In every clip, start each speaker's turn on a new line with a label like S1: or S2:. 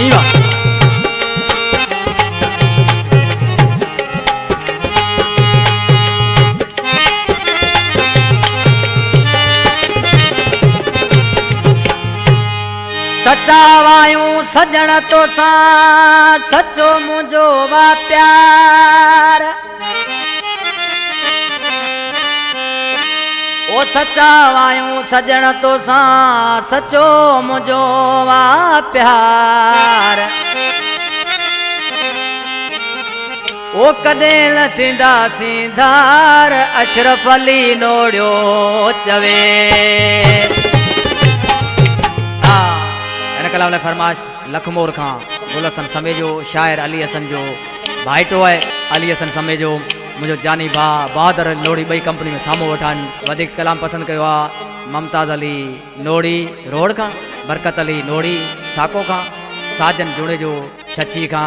S1: नीवा सच्चा वायूं सजण तो सा सच्चो मुझो वा प्यार ओ सच्चा वायूं सजण तो सा सच्चो मुझो वा प्यार ओ कदे न थींदासीं धार अशरफ अली नोड़ियो चवे कलाम फरमाश लखमोर खां गुल हसन समेजो शायर अली हसन जो भाइटो है अली हसन समेजो मुझो जानी भा बहादुर नोड़ी बई कंपनी में सामो वठान वधिक कलाम पसंद कयो ममताज अली नोड़ी रोड खां बरकत अली नोड़ी साको खां साजन जुड़े जो छछी खां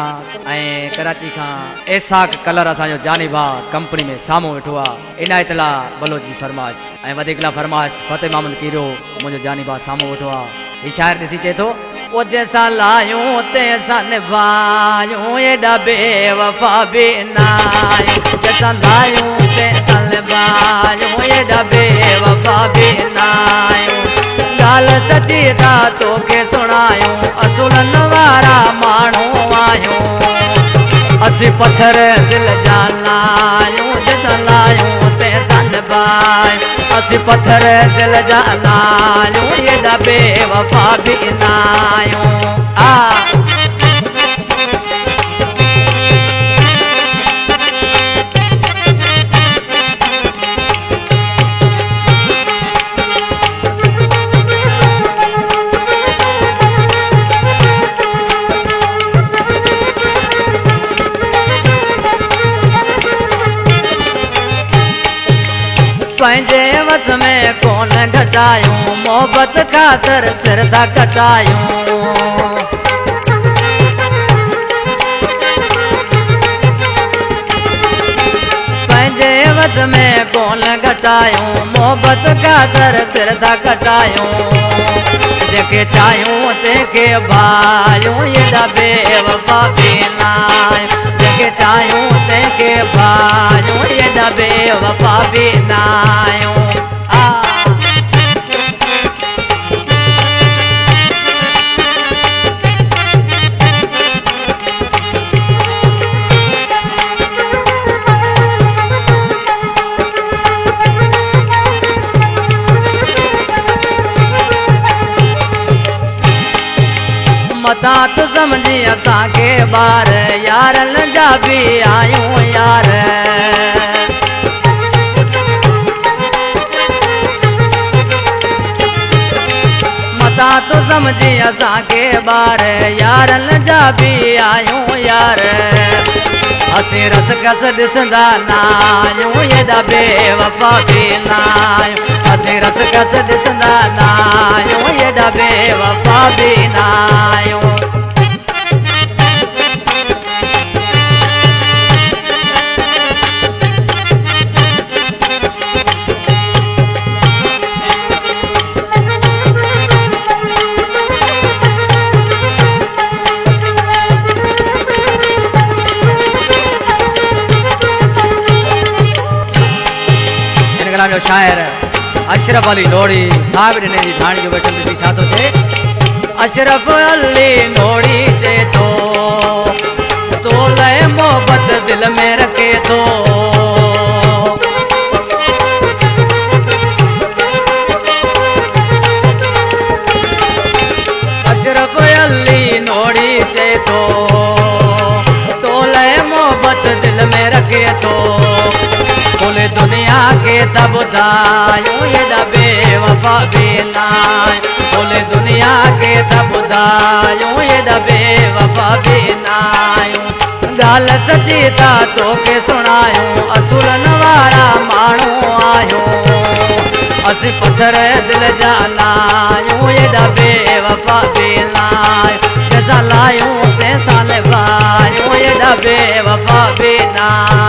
S1: ऐं कराची खां एसाक कलर असांजो जानी भा कंपनी में सामो वेठो आहे इनायतला बलोच जी फरमाश ऐं वधिक ला फरमाश फतेह मामन कीरो मुझो जानी भा सामो वेठो आहे ही शायर ॾिसी चए थो ओ जैसा लायूं तैसा निभायूं एॾा बेवफा बि नायूं जैसा लायूं तैसा निभायूं एॾा बेवफा बि नायूं ॻाल्हि सची था तोखे सुणायूं असुलनि वारा माण्हू आहियूं असीं पत्थर दिलि जा लायूं जैसा लायूं तैसा निभायूं असीं पत्थर दिलि जा लायूं एॾा बेवफा बि नायूं पंहिंजे वस में कोन घटायूं मोहब्बत ख़ातिर सिर था कटायूं पंहिंजे वस में कोन घटायूं मोहब्बत ख़ातिर सिर था कटायूं जेके चाहियूं तंहिंखे भायूं एॾा बेवफा बि नायूं जेके चाहियूं तंहिंखे भायूं एॾा बेवफा बि नायूं मता तू समझी असांखे ॿार यारनि जा बि आयूं यार मता तू समझी असांखे ॿार यारनि जा बि आयूं यार असीं रस कस ॾिसंदा नायूं एॾा बेवफा बि नायूं असीं रस कस ॾिसंदा नायूं एॾा बेवफा बि नायूं जो शायर अशरफ अली नोड़ी साहब ॾिने जी धाणी जो वेठल ॾिसी छा थो चए अशरफ अली नोड़ी चए थो तो लय मोहब्बत दिल में रखे थो अशरफ अली नोड़ी चए थो तो लय मोहब्बत दिल में रखे थो बोले दुनिया के तब दायूं एॾा बेवफा बि नायूं बोले दुनिया के तब दायूं एॾा बेवफा बि नायूं ॻाल्हि सची था तोखे सुणायूं असुलनि वारा माण्हू आहियूं असीं पत्थर दिलि जा लायूं एॾा बेवफा बि नायूं जंहिंसां लायूं तंहिंसां निभायूं एॾा बेवफा बि नायूं